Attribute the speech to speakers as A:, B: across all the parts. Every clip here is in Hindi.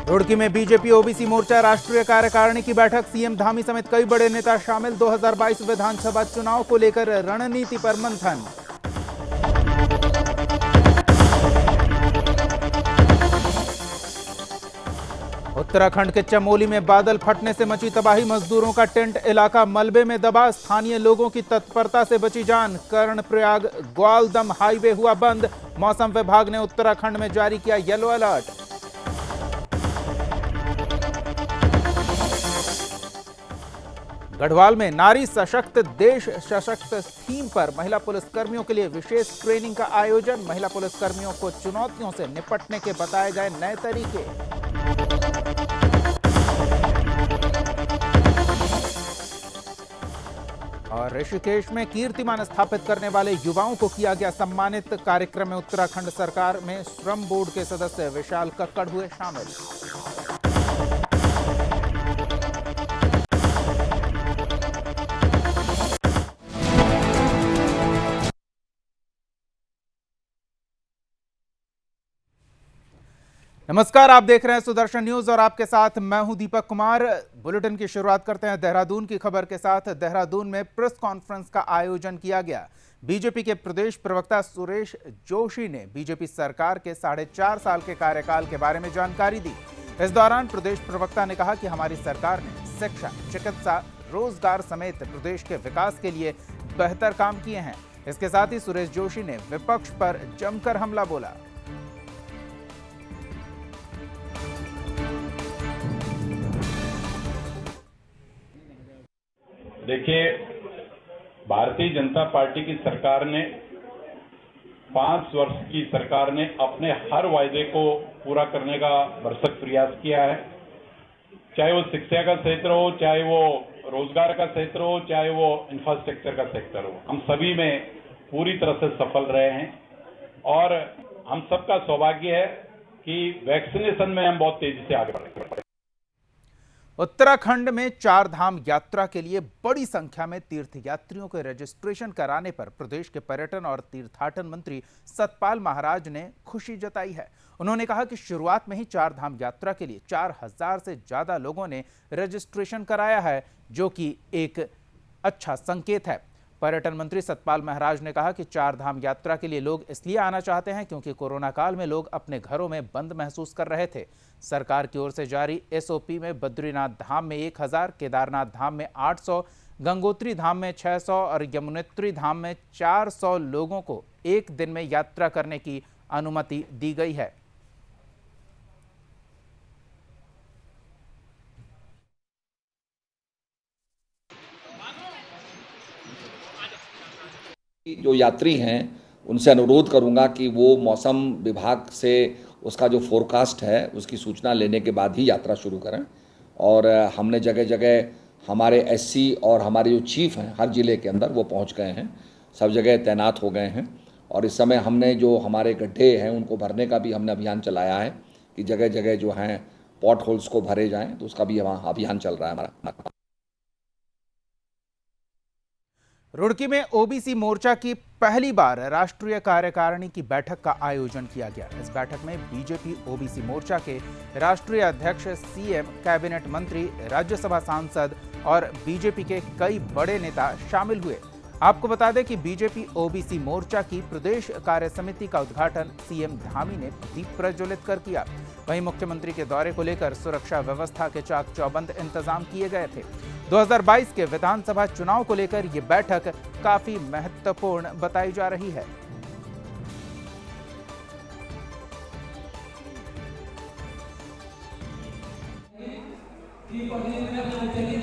A: रुड़की में बीजेपी ओबीसी मोर्चा राष्ट्रीय कार्यकारिणी की बैठक, सीएम धामी समेत कई बड़े नेता शामिल। 2022 विधानसभा चुनाव को लेकर रणनीति पर मंथन। उत्तराखंड के चमोली में बादल फटने से मची तबाही, मजदूरों का टेंट इलाका मलबे में दबा, स्थानीय लोगों की तत्परता से बची जान। कर्णप्रयाग ग्वालदम हाईवे हुआ बंद, मौसम विभाग ने उत्तराखंड में जारी किया येलो अलर्ट। गढ़वाल में नारी सशक्त देश सशक्त थीम पर महिला पुलिसकर्मियों के लिए विशेष ट्रेनिंग का आयोजन। महिला पुलिसकर्मियों को चुनौतियों से निपटने के बताए गए नए तरीके। और ऋषिकेश में कीर्तिमान स्थापित करने वाले युवाओं को किया गया सम्मानित। कार्यक्रम में उत्तराखंड सरकार में श्रम बोर्ड के सदस्य विशाल कक्कड़ हुए शामिल। नमस्कार, आप देख रहे हैं सुदर्शन न्यूज और आपके साथ मैं हूं दीपक कुमार। बुलेटिन की शुरुआत करते हैं देहरादून की खबर के साथ। देहरादून में प्रेस कॉन्फ्रेंस का आयोजन किया गया। बीजेपी के प्रदेश प्रवक्ता सुरेश जोशी ने बीजेपी सरकार के 4.5 साल के कार्यकाल के बारे में जानकारी दी। इस दौरान प्रदेश प्रवक्ता ने कहा कि हमारी सरकार ने शिक्षा, चिकित्सा, रोजगार समेत प्रदेश के विकास के लिए बेहतर काम किए हैं। इसके साथ ही सुरेश जोशी ने विपक्ष पर जमकर हमला बोला।
B: देखिए, भारतीय जनता पार्टी की सरकार ने 5 वर्ष की सरकार ने अपने हर वायदे को पूरा करने का भरसक प्रयास किया है। चाहे वो शिक्षा का क्षेत्र हो, चाहे वो रोजगार का क्षेत्र हो, चाहे वो इंफ्रास्ट्रक्चर का सेक्टर हो, हम सभी में पूरी तरह से सफल रहे हैं। और हम सबका सौभाग्य है कि वैक्सीनेशन में हम बहुत तेजी से आगे बढ़ रहे हैं।
A: उत्तराखंड में 4 धाम यात्रा के लिए बड़ी संख्या में तीर्थयात्रियों के रजिस्ट्रेशन कराने पर प्रदेश के पर्यटन और तीर्थाटन मंत्री सतपाल महाराज ने खुशी जताई है। उन्होंने कहा कि शुरुआत में ही 4 धाम यात्रा के लिए 4000 से ज्यादा लोगों ने रजिस्ट्रेशन कराया है, जो कि एक अच्छा संकेत है। पर्यटन मंत्री सतपाल महाराज ने कहा कि 4 धाम यात्रा के लिए लोग इसलिए आना चाहते हैं क्योंकि कोरोना काल में लोग अपने घरों में बंद महसूस कर रहे थे। सरकार की ओर से जारी एसओपी में बद्रीनाथ धाम में 1000, केदारनाथ धाम में 800, गंगोत्री धाम में 600 और यमुनोत्री धाम में 400 लोगों को एक दिन में यात्रा करने की अनुमति दी गई है।
C: जो यात्री हैं उनसे अनुरोध करूंगा कि वो मौसम विभाग से उसका जो फोरकास्ट है उसकी सूचना लेने के बाद ही यात्रा शुरू करें। और हमने जगह जगह हमारे एससी और हमारे जो चीफ हैं हर ज़िले के अंदर वो पहुंच गए हैं, सब जगह तैनात हो गए हैं। और इस समय हमने जो हमारे गड्ढे हैं उनको भरने का भी हमने अभियान चलाया है कि जगह जगह जो हैं पॉट होल्स को भरे जाएँ, तो उसका भी वहाँ अभियान चल रहा है हमारा।
A: रुड़की में ओबीसी मोर्चा की पहली बार राष्ट्रीय कार्यकारिणी की बैठक का आयोजन किया गया। इस बैठक में बीजेपी ओबीसी मोर्चा के राष्ट्रीय अध्यक्ष, सीएम, कैबिनेट मंत्री, राज्यसभा सांसद और बीजेपी के कई बड़े नेता शामिल हुए। आपको बता दें कि बीजेपी ओबीसी मोर्चा की प्रदेश कार्य समिति का उद्घाटन सीएम धामी ने दीप प्रज्वलित कर किया। वहीं मुख्यमंत्री के दौरे को लेकर सुरक्षा व्यवस्था के चाक चौबंद इंतजाम किए गए थे। 2022 के विधानसभा चुनाव को लेकर यह बैठक काफी महत्वपूर्ण बताई जा रही है।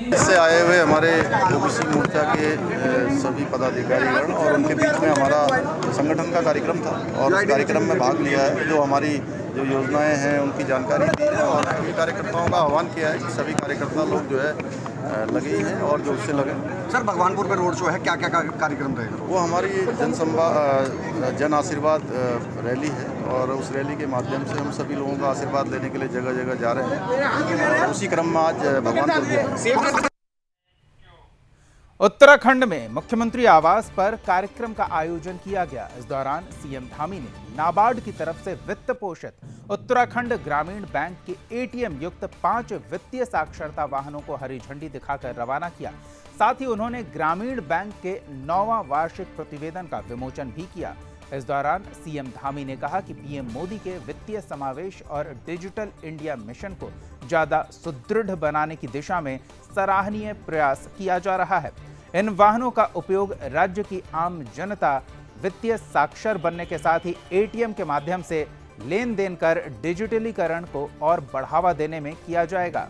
D: इससे आए हुए हमारे ओबीसी मोर्चा के सभी पदाधिकारीगण और उनके बीच में हमारा संगठन का कार्यक्रम था और उस कार्यक्रम में भाग लिया है। जो हमारी जो योजनाएं हैं उनकी जानकारी दी है और सभी कार्यकर्ताओं का आह्वान किया है कि सभी कार्यकर्ता लोग जो है लगे ही हैं और जो उससे लगे।
E: सर, भगवानपुर में रोड शो है, क्या क्या कार्यक्रम रहेगा?
D: वो हमारी जन आशीर्वाद रैली है और उस रैली के माध्यम से हम सभी लोगों का आशीर्वाद लेने के लिए जगह जगह जा रहे हैं और उसी क्रम में आज भगवानपुर भी है।
A: उत्तराखंड में मुख्यमंत्री आवास पर कार्यक्रम का आयोजन किया गया। इस दौरान सीएम धामी ने नाबार्ड की तरफ से वित्त पोषित उत्तराखंड ग्रामीण बैंक के एटीएम युक्त 5 वित्तीय साक्षरता वाहनों को हरी झंडी दिखाकर रवाना किया। साथ ही उन्होंने ग्रामीण बैंक के 9वां वार्षिक प्रतिवेदन का विमोचन भी किया। इस दौरान सीएम धामी ने कहा कि पीएम मोदी के वित्तीय समावेश और डिजिटल इंडिया मिशन को ज्यादा सुदृढ़ बनाने की दिशा में सराहनीय प्रयास किया जा रहा है। इन वाहनों का उपयोग राज्य की आम जनता वित्तीय साक्षर बनने के साथ ही एटीएम के माध्यम से लेन देन कर डिजिटलीकरण को और बढ़ावा देने में किया जाएगा।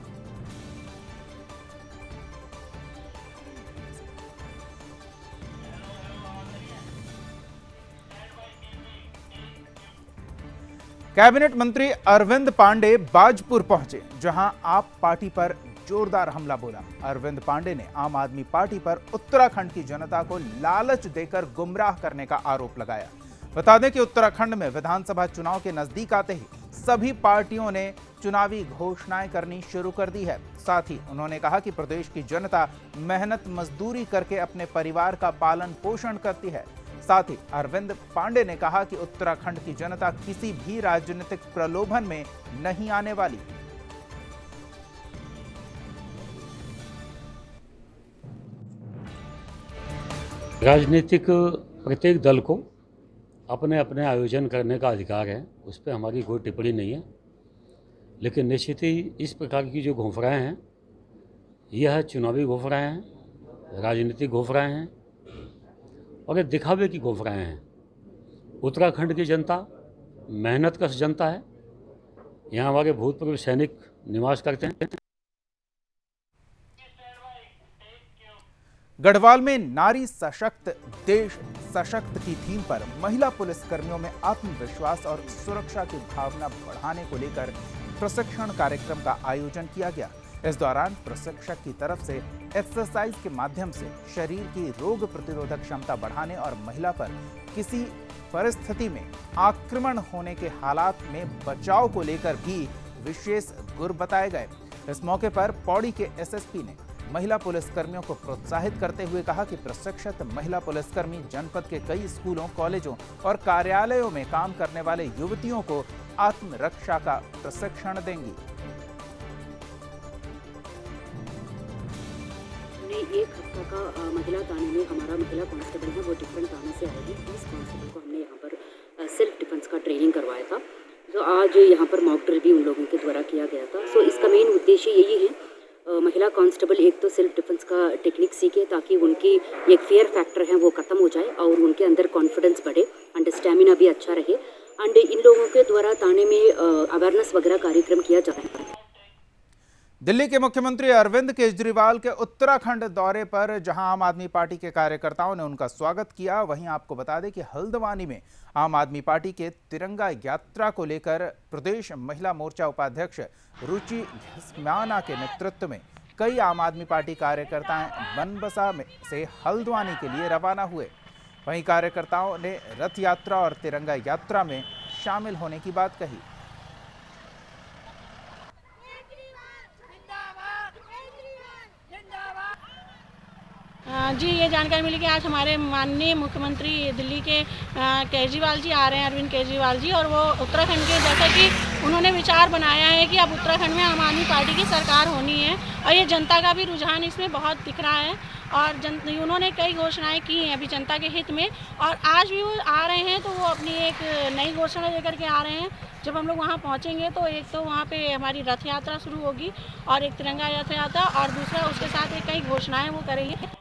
A: कैबिनेट मंत्री अरविंद पांडे बाजपुर पहुंचे, जहां आप पार्टी पर जोरदार हमला बोला। अरविंद पांडे ने आम आदमी पार्टी पर उत्तराखंड की जनता को लालच देकर गुमराह करने का आरोप लगाया। बता दें कि उत्तराखंड में विधानसभा चुनाव के नजदीक आते ही सभी पार्टियों ने चुनावी घोषणाएं करनी शुरू कर दी है। साथ ही उन्होंने कहा कि प्रदेश की जनता मेहनत मजदूरी करके अपने परिवार का पालन पोषण करती है। साथ ही अरविंद पांडे ने कहा कि उत्तराखंड की जनता किसी भी राजनीतिक प्रलोभन में नहीं आने वाली।
F: राजनीतिक प्रत्येक दल को अपने अपने आयोजन करने का अधिकार है, उस पर हमारी कोई टिप्पणी नहीं है। लेकिन निश्चित ही इस प्रकार की जो घोषणाएं हैं, यह चुनावी घोषणाएं हैं, राजनीतिक घोषणाएं हैं और ये दिखावे की घोषणाएं हैं। उत्तराखंड की जनता मेहनत कश जनता है। यहाँ हमारे भूतपूर्व सैनिक निवास करते हैं।
A: गढ़वाल में नारी सशक्त देश सशक्त की थीम पर महिला पुलिसकर्मियों में आत्मविश्वास और सुरक्षा की भावना बढ़ाने को लेकर प्रशिक्षण कार्यक्रम का आयोजन किया गया। इस दौरान प्रशिक्षक की तरफ से एक्सरसाइज के माध्यम से शरीर की रोग प्रतिरोधक क्षमता बढ़ाने और महिला पर किसी परिस्थिति में आक्रमण होने के हालात में बचाव को लेकर भी विशेष गुर बताए गए। इस मौके पर पौड़ी के एसएसपी ने महिला पुलिसकर्मियों को प्रोत्साहित करते हुए कहा कि प्रशिक्षित महिला पुलिसकर्मी जनपद के कई स्कूलों, कॉलेजों और कार्यालयों में काम करने वाले युवतियों को आत्मरक्षा का प्रशिक्षण देंगी।
G: एक हफ्ता का महिला थाने में हमारा महिला कांस्टेबल है, वो डिफरेंट थाने से आएगी। इस कांस्टेबल को हमने यहाँ पर सेल्फ डिफेंस का ट्रेनिंग करवाया था, जो आज यहाँ पर मॉक ड्रिल भी उन लोगों के द्वारा किया गया था। सो इसका मेन उद्देश्य यही है, महिला कांस्टेबल एक तो सेल्फ डिफेंस का टेक्निक सीखे ताकि उनकी एक फियर फैक्टर है वो ख़त्म हो जाए और उनके अंदर कॉन्फिडेंस बढ़े एंड स्टेमिना भी अच्छा रहे। एंड इन लोगों के द्वारा थाने में अवेयरनेस वगैरह कार्यक्रम किया जा रहा है।
A: दिल्ली के मुख्यमंत्री अरविंद केजरीवाल के उत्तराखंड दौरे पर जहां आम आदमी पार्टी के कार्यकर्ताओं ने उनका स्वागत किया, वहीं आपको बता दें कि हल्द्वानी में आम आदमी पार्टी के तिरंगा यात्रा को लेकर प्रदेश महिला मोर्चा उपाध्यक्ष रुचि घिस्माना के नेतृत्व में कई आम आदमी पार्टी कार्यकर्ताएं बनबसा से हल्द्वानी के लिए रवाना हुए। वहीं कार्यकर्ताओं ने रथ यात्रा और तिरंगा यात्रा में शामिल होने की बात कही।
H: जी, ये जानकारी मिली कि आज हमारे माननीय मुख्यमंत्री दिल्ली के केजरीवाल जी आ रहे हैं, अरविंद केजरीवाल जी, और वो उत्तराखंड के, जैसा कि उन्होंने विचार बनाया है कि अब उत्तराखंड में आम आदमी पार्टी की सरकार होनी है और ये जनता का भी रुझान इसमें बहुत दिख रहा है और उन्होंने कई घोषणाएं की हैं अभी जनता के हित में। और आज भी वो आ रहे हैं तो वो अपनी एक नई घोषणा लेकर के आ रहे हैं। जब हम लोग वहाँ पहुँचेंगे तो एक तो वहाँ पे हमारी रथ यात्रा शुरू होगी और एक तिरंगा रथ यात्रा, और दूसरा उसके साथ कई घोषणाएँ वो करेंगे।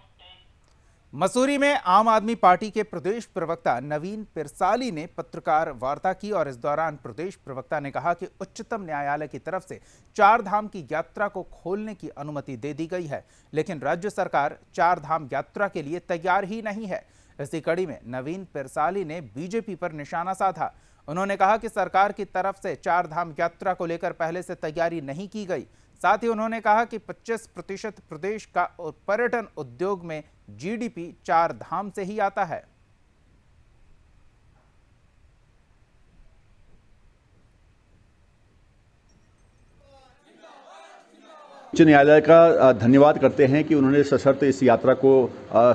A: मसूरी में आम आदमी पार्टी के प्रदेश प्रवक्ता नवीन पिरसाली ने पत्रकार वार्ता की और इस दौरान प्रदेश प्रवक्ता ने कहा कि उच्चतम न्यायालय की तरफ से 4 धाम की यात्रा को खोलने की अनुमति दे दी गई है, लेकिन राज्य सरकार 4 धाम यात्रा के लिए तैयार ही नहीं है। इसी कड़ी में नवीन पिरसाली ने बीजेपी पर निशाना साधा। उन्होंने कहा कि सरकार की तरफ से 4 धाम यात्रा को लेकर पहले से तैयारी नहीं की गई। साथ ही उन्होंने कहा कि 25% प्रदेश का पर्यटन उद्योग में जीडीपी 4 धाम से ही आता है।
I: उच्च न्यायालय का धन्यवाद करते हैं कि उन्होंने सशर्त इस यात्रा को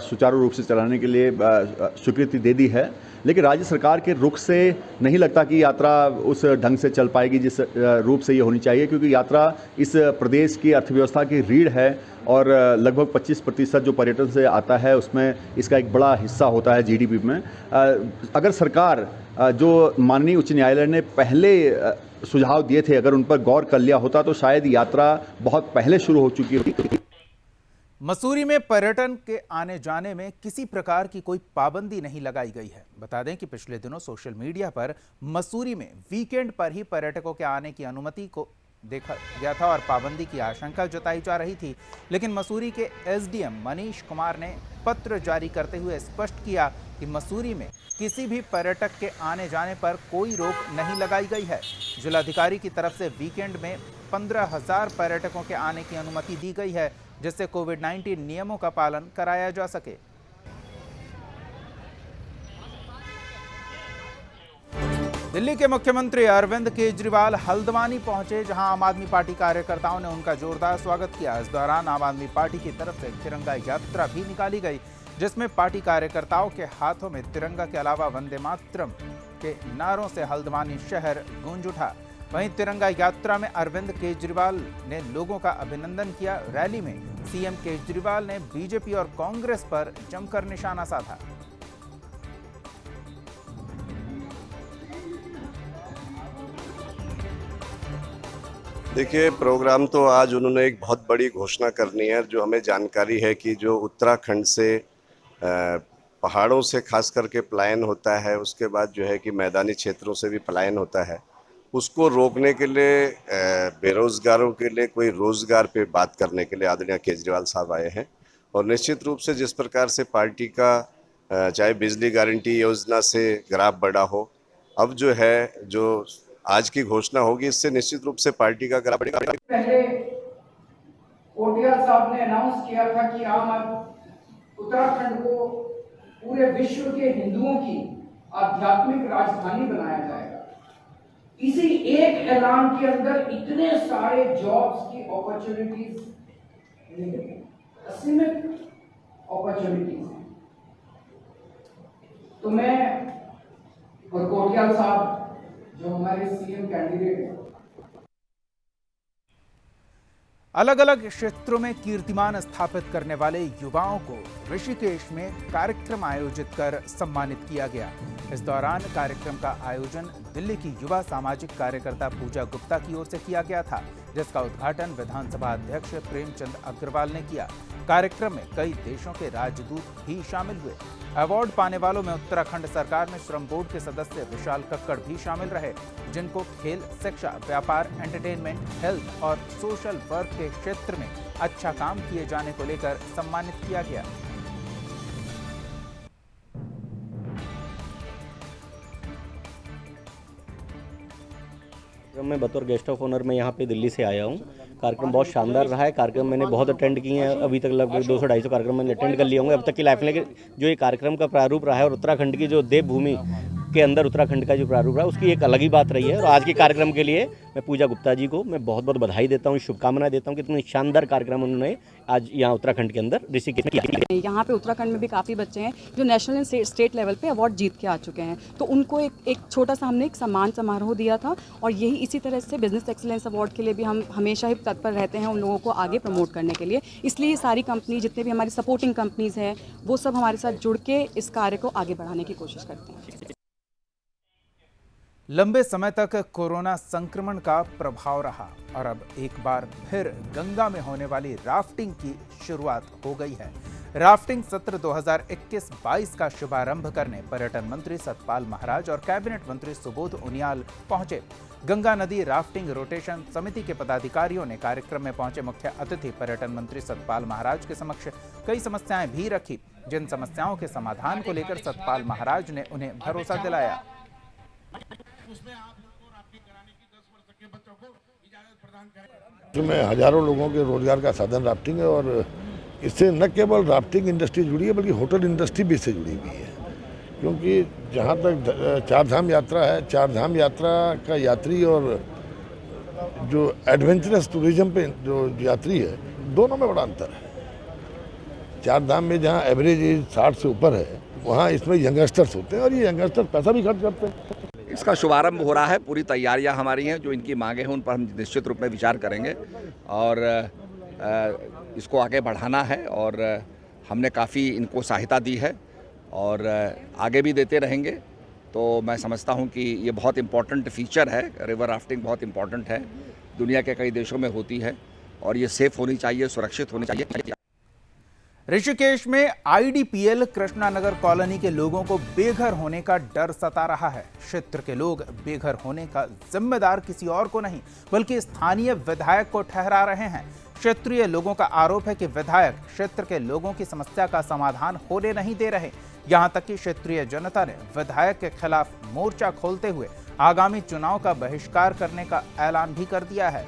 I: सुचारू रूप से चलाने के लिए स्वीकृति दे दी है। लेकिन राज्य सरकार के रुख से नहीं लगता कि यात्रा उस ढंग से चल पाएगी जिस रूप से ये होनी चाहिए, क्योंकि यात्रा इस प्रदेश की अर्थव्यवस्था की रीढ़ है और लगभग 25% जो पर्यटन से आता है उसमें इसका एक बड़ा हिस्सा होता है जीडीपी में। अगर सरकार जो माननीय उच्च न्यायालय ने पहले सुझाव दिए थे अगर उन पर गौर कर लिया होता तो शायद यात्रा बहुत पहले शुरू हो चुकी होती।
A: मसूरी में पर्यटन के आने जाने में किसी प्रकार की कोई पाबंदी नहीं लगाई गई है। बता दें कि पिछले दिनों सोशल मीडिया पर मसूरी में वीकेंड पर ही पर्यटकों के आने की अनुमति को देखा गया था और पाबंदी की आशंका जताई जा रही थी, लेकिन मसूरी के एसडीएम मनीष कुमार ने पत्र जारी करते हुए स्पष्ट किया कि मसूरी में किसी भी पर्यटक के आने जाने पर कोई रोक नहीं लगाई गई है। जिलाधिकारी की तरफ से वीकेंड में 15,000 पर्यटकों के आने की अनुमति दी गई है, जिससे कोविड-19 नियमों का पालन कराया जा सके। दिल्ली के मुख्यमंत्री अरविंद केजरीवाल हल्द्वानी पहुंचे, जहां आम आदमी पार्टी कार्यकर्ताओं ने उनका जोरदार स्वागत किया। इस दौरान आम आदमी पार्टी की तरफ से तिरंगा यात्रा भी निकाली गई, जिसमें पार्टी कार्यकर्ताओं के हाथों में तिरंगा के अलावा वंदे मातरम के नारों से हल्द्वानी शहर गूंज उठा। वहीं तिरंगा यात्रा में अरविंद केजरीवाल ने लोगों का अभिनंदन किया। रैली में सीएम केजरीवाल ने बीजेपी और कांग्रेस पर जमकर निशाना साधा।
J: देखिए, प्रोग्राम तो आज उन्होंने एक बहुत बड़ी घोषणा करनी है। जो हमें जानकारी है कि जो उत्तराखंड से पहाड़ों से खास करके पलायन होता है, उसके बाद जो है कि मैदानी क्षेत्रों से भी पलायन होता है, उसको रोकने के लिए बेरोजगारों के लिए कोई रोजगार पे बात करने के लिए आदरणीय केजरीवाल साहब आए हैं। और निश्चित रूप से जिस प्रकार से पार्टी का चाहे बिजली गारंटी योजना से ग्राफ बढ़ा हो, अब जो है जो आज की घोषणा होगी, इससे निश्चित रूप से पार्टी का ग्राफ बढ़ेगा।
K: पहले कोटियाल साहब ने अनाउंस किया था कि अब उत्तराखंड को पूरे विश्व के हिंदुओं की आध्यात्मिक राजधानी बनाया जाएगा। इसी एक ऐलान के अंदर इतने सारे जॉब्स की अपॉर्चुनिटीज, असीमित अपॉर्चुनिटीज हैं। तो मैं और कोटियाल साहब जो हमारे सीएम कैंडिडेट हैं,
A: अलग अलग क्षेत्रों में कीर्तिमान स्थापित करने वाले युवाओं को ऋषिकेश में कार्यक्रम आयोजित कर सम्मानित किया गया। इस दौरान कार्यक्रम का आयोजन दिल्ली की युवा सामाजिक कार्यकर्ता पूजा गुप्ता की ओर से किया गया था, जिसका उद्घाटन विधानसभा अध्यक्ष प्रेमचंद अग्रवाल ने किया। कार्यक्रम में कई देशों के राजदूत भी शामिल हुए। अवार्ड पाने वालों में उत्तराखंड सरकार में श्रम बोर्ड के सदस्य विशाल कक्कड़ भी शामिल रहे, जिनको खेल, शिक्षा, व्यापार, एंटरटेनमेंट, हेल्थ और सोशल वर्क के क्षेत्र में अच्छा काम किए जाने को लेकर सम्मानित किया गया।
L: मैं बतौर गेस्ट ऑफ ऑनर में यहाँ पे दिल्ली से आया हूँ। कार्यक्रम बहुत शानदार रहा है। कार्यक्रम मैंने बहुत अटेंड किए हैं, अभी तक लगभग 200-250 कार्यक्रम मैंने अटेंड कर लिए होंगे अब तक की लाइफ में। जो ये कार्यक्रम का प्रारूप रहा है और उत्तराखंड की जो देवभूमि के अंदर उत्तराखंड का जो प्रारूप रहा है, उसकी एक अलग ही बात रही है। और आज के कार्यक्रम के लिए मैं पूजा गुप्ता जी को मैं बहुत बहुत बधाई देता हूँ, शुभकामनाएं देता हूँ कि इतनी शानदार कार्यक्रम उन्होंने आज यहाँ उत्तराखंड के अंदर ऋषिकेश में किया।
M: यहाँ पे उत्तराखंड में भी काफ़ी बच्चे हैं जो नेशनल एंड स्टेट लेवल पे अवार्ड जीत के आ चुके हैं, तो उनको एक छोटा सा हमने एक सम्मान समारोह दिया था। और यही इसी तरह से बिजनेस एक्सीलेंस अवार्ड के लिए भी हम हमेशा ही तत्पर रहते हैं उन लोगों को आगे प्रमोट करने के लिए। इसलिए सारी कंपनी, जितने भी हमारी सपोर्टिंग कंपनीज हैं, वो सब हमारे साथ जुड़ के इस कार्य को आगे बढ़ाने की कोशिश करते हैं।
A: लंबे समय तक कोरोना संक्रमण का प्रभाव रहा और अब एक बार फिर गंगा में होने वाली राफ्टिंग की शुरुआत हो गई है। राफ्टिंग सत्र 2021-22 का शुभारंभ करने पर्यटन मंत्री सतपाल महाराज और कैबिनेट मंत्री सुबोध उनियाल पहुंचे। गंगा नदी राफ्टिंग रोटेशन समिति के पदाधिकारियों ने कार्यक्रम में पहुंचे मुख्य अतिथि पर्यटन मंत्री सतपाल महाराज के समक्ष कई समस्याएं भी रखी, जिन समस्याओं के समाधान को लेकर सतपाल महाराज ने उन्हें भरोसा दिलाया।
N: में हजारों लोगों के रोजगार का साधन राफ्टिंग है और इससे न केवल राफ्टिंग इंडस्ट्री जुड़ी है बल्कि होटल इंडस्ट्री भी इससे जुड़ी हुई है। क्योंकि जहाँ तक चार धाम यात्रा है, चार धाम यात्रा का यात्री और जो एडवेंचरस टूरिज्म पे जो यात्री है, दोनों में बड़ा अंतर है। चार धाम में जहाँ एवरेज एज 60 से ऊपर है, वहाँ इसमें यंगस्टर्स होते हैं और ये यंगस्टर पैसा भी खर्च करते हैं।
C: इसका शुभारंभ हो रहा है, पूरी तैयारियां हमारी हैं। जो इनकी मांगे हैं उन पर हम निश्चित रूप में विचार करेंगे और इसको आगे बढ़ाना है और हमने काफ़ी इनको सहायता दी है और आगे भी देते रहेंगे। तो मैं समझता हूं कि ये बहुत इम्पॉर्टेंट फीचर है। रिवर राफ्टिंग बहुत इम्पॉर्टेंट है, दुनिया के कई देशों में होती है और ये सेफ होनी चाहिए, सुरक्षित होनी चाहिए।
A: ऋषिकेश में आईडीपीएल कृष्णानगर कॉलोनी के लोगों को बेघर होने का डर सता रहा है। क्षेत्र के लोग बेघर होने का जिम्मेदार किसी और को नहीं बल्कि स्थानीय विधायक को ठहरा रहे हैं। क्षेत्रीय लोगों का आरोप है कि विधायक क्षेत्र के लोगों की समस्या का समाधान होने नहीं दे रहे। यहां तक कि क्षेत्रीय जनता ने विधायक के खिलाफ मोर्चा खोलते हुए आगामी चुनाव का बहिष्कार करने का ऐलान भी कर दिया है।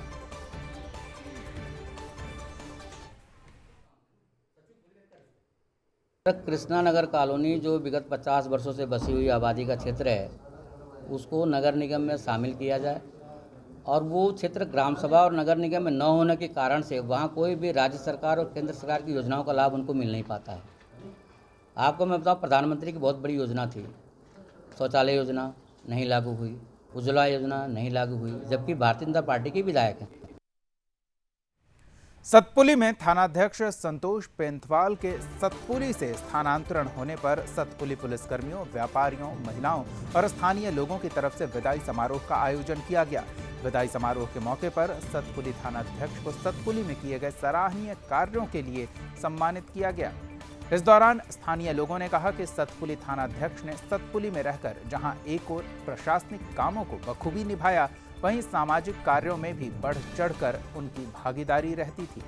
O: कृष्णानगर कॉलोनी जो विगत 50 वर्षों से बसी हुई आबादी का क्षेत्र है, उसको नगर निगम में शामिल किया जाए और वो क्षेत्र ग्राम सभा और नगर निगम में न होने के कारण से वहाँ कोई भी राज्य सरकार और केंद्र सरकार की योजनाओं का लाभ उनको मिल नहीं पाता है। आपको मैं बताऊँ, प्रधानमंत्री की बहुत बड़ी योजना थी, शौचालय योजना नहीं लागू हुई, उज्ज्वला योजना नहीं लागू हुई, जबकि भारतीय जनता पार्टी के विधायक हैं।
A: सतपुली में थानाध्यक्ष संतोष पेंथवाल के सतपुली से स्थानांतरण होने पर सतपुली पुलिसकर्मियों, व्यापारियों, महिलाओं और स्थानीय लोगों की तरफ से विदाई समारोह का आयोजन किया गया। विदाई समारोह के मौके पर सतपुली थानाध्यक्ष को सतपुली में किए गए सराहनीय कार्यों के लिए सम्मानित किया गया। इस दौरान स्थानीय लोगों ने कहा कि सतपुली थानाध्यक्ष ने सतपुली में रहकर जहां एक ओर प्रशासनिक कामों को बखूबी निभाया, वहीं सामाजिक कार्यों में भी बढ़ चढ़कर उनकी भागीदारी रहती थी।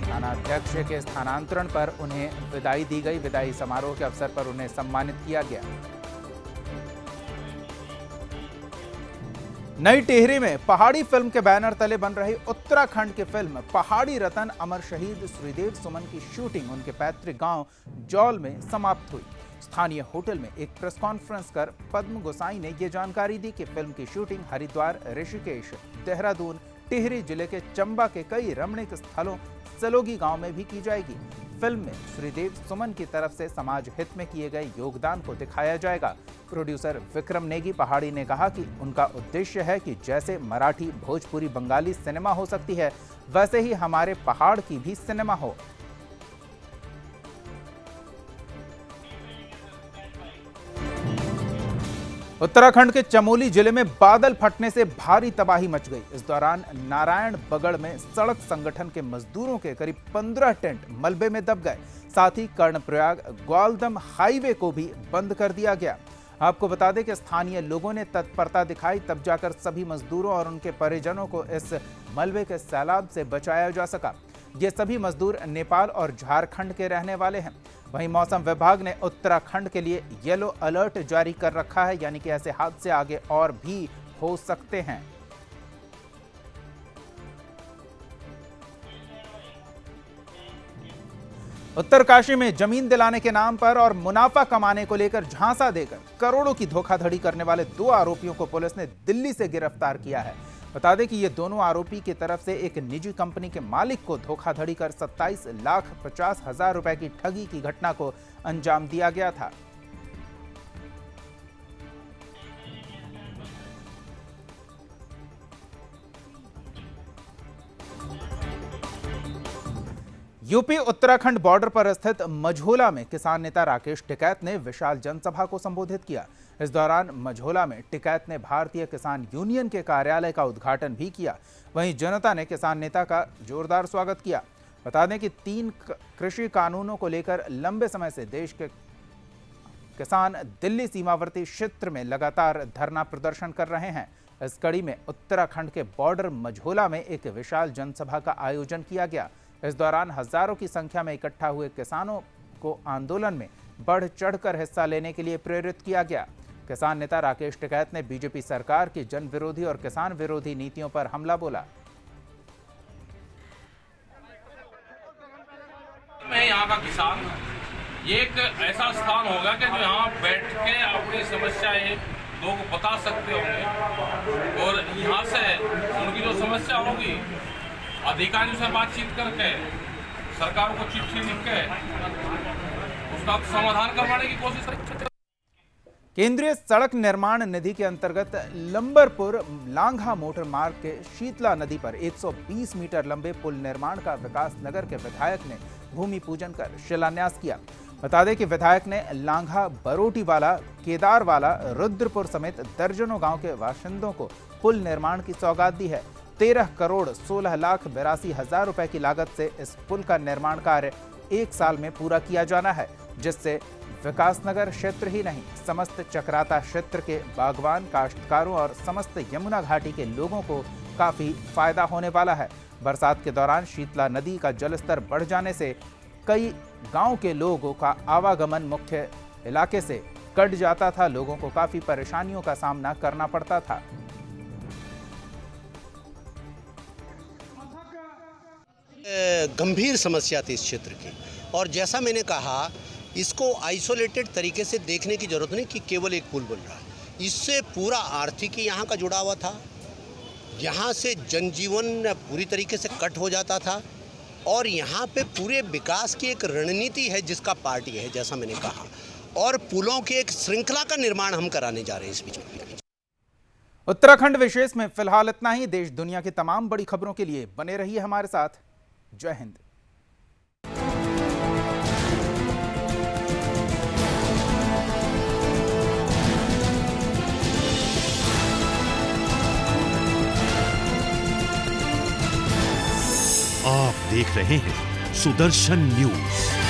A: थानाध्यक्ष के स्थानांतरण पर उन्हें विदाई दी गई। विदाई समारोह के अवसर पर उन्हें सम्मानित किया गया। नई टिहरी में पहाड़ी फिल्म के बैनर तले बन रही उत्तराखंड की फिल्म पहाड़ी रतन अमर शहीद श्रीदेव सुमन की शूटिंग उनके पैतृक गांव जौल में समाप्त हुई। स्थानीय होटल में एक प्रेस कॉन्फ्रेंस कर पद्म गोसाई ने ये जानकारी दी कि फिल्म की शूटिंग हरिद्वार, ऋषिकेश, देहरादून, टिहरी जिले के चंबा के कई रमणीक स्थलों सलोगी गांव में भी की जाएगी। फिल्म में श्रीदेव सुमन की तरफ से समाज हित में किए गए योगदान को दिखाया जाएगा। प्रोड्यूसर विक्रम नेगी पहाड़ी ने कहा कि उनका उद्देश्य है कि जैसे मराठी, भोजपुरी, बंगाली सिनेमा हो सकती है, वैसे ही हमारे पहाड़ की भी सिनेमा हो। उत्तराखंड के चमोली जिले में बादल फटने से भारी तबाही मच गई। इस दौरान नारायण बगड़ में सड़क संगठन के मजदूरों के करीब 15 टेंट मलबे में दब गए। साथ ही कर्णप्रयाग ग्वालदम हाईवे को भी बंद कर दिया गया। आपको बता दें कि स्थानीय लोगों ने तत्परता दिखाई, तब जाकर सभी मजदूरों और उनके परिजनों को इस मलबे के सैलाब से बचाया जा सका। ये सभी मजदूर नेपाल और झारखंड के रहने वाले हैं। वहीं मौसम विभाग ने उत्तराखंड के लिए येलो अलर्ट जारी कर रखा है, यानी कि ऐसे हादसे आगे और भी हो सकते हैं। उत्तरकाशी में जमीन दिलाने के नाम पर और मुनाफा कमाने को लेकर झांसा देकर करोड़ों की धोखाधड़ी करने वाले 2 आरोपियों को पुलिस ने दिल्ली से गिरफ्तार किया है। बता दें कि ये दोनों आरोपी की तरफ से एक निजी कंपनी के मालिक को धोखाधड़ी कर 27,50,000 रुपए की ठगी की घटना को अंजाम दिया गया था। यूपी उत्तराखंड बॉर्डर पर स्थित मझोला में किसान नेता राकेश टिकैत ने विशाल जनसभा को संबोधित किया। इस दौरान मझोला में टिकैत ने भारतीय किसान यूनियन के कार्यालय का उद्घाटन भी किया। वहीं जनता ने किसान नेता का जोरदार स्वागत किया। बता दें कि 3 कृषि कानूनों को लेकर लंबे समय से देश के किसान दिल्ली सीमावर्ती क्षेत्र में लगातार धरना प्रदर्शन कर रहे हैं। इस कड़ी में उत्तराखंड के बॉर्डर मझोला में एक विशाल जनसभा का आयोजन किया गया। इस दौरान हजारों की संख्या में इकट्ठा हुए किसानों को आंदोलन में बढ़ चढ़कर हिस्सा लेने के लिए प्रेरित किया गया। किसान नेता राकेश टिकैत ने बीजेपी सरकार की जन विरोधी और किसान विरोधी नीतियों पर हमला बोला।
P: मैं यहाँ का किसान हूँ ये एक ऐसा स्थान होगा कि जो यहाँ बैठ के अपनी समस्याएं लोगों को बता सकते होंगे और यहाँ से उनकी जो समस्या होगी अधिकारियों से बातचीत करके सरकार को चिट्ठी लिख के उसका समाधान करवाने की कोशिश करें।
A: केंद्रीय सड़क निर्माण निधि के अंतर्गत लंबरपुर लांघा मोटर मार्ग के शीतला नदी पर 120 मीटर लंबे पुल निर्माण का विकास नगर के विधायक ने भूमि पूजन कर शिलान्यास किया। बता दें कि विधायक ने लांघा, बरोटीवाला, केदारवाला, रुद्रपुर समेत दर्जनों गांव के बाशिंदों को पुल निर्माण की सौगात दी है। 13 करोड़ 16,82,000 रुपए की लागत से इस पुल का निर्माण कार्य 1 साल में पूरा किया जाना है, जिससे विकासनगर क्षेत्र ही नहीं समस्त चक्राता क्षेत्र के बागवान, काश्तकारों और समस्त यमुना घाटी के लोगों को काफी फायदा होने वाला है। बरसात के दौरान शीतला नदी का जलस्तर बढ़ जाने से कई गांव के लोगों का आवागमन मुख्य इलाके से कट जाता था। लोगों को काफी परेशानियों का सामना करना पड़ता था।
Q: गंभीर समस्या थी इस क्षेत्र की, और जैसा मैंने कहा इसको आइसोलेटेड तरीके से देखने की जरूरत नहीं कि केवल एक पुल बन रहा है। इससे पूरा आर्थिकी यहाँ का जुड़ा हुआ था, यहाँ से जनजीवन पूरी तरीके से कट हो जाता था, और यहाँ पे पूरे विकास की एक रणनीति है जिसका पार्टी है, जैसा मैंने कहा, और पुलों की एक श्रृंखला का निर्माण हम कराने जा रहे हैं इस बीच।
A: उत्तराखंड विशेष में फिलहाल इतना ही। देश दुनिया की तमाम बड़ी खबरों के लिए बने रहिए हमारे साथ। जय हिंद।
R: आप देख रहे हैं सुदर्शन न्यूज।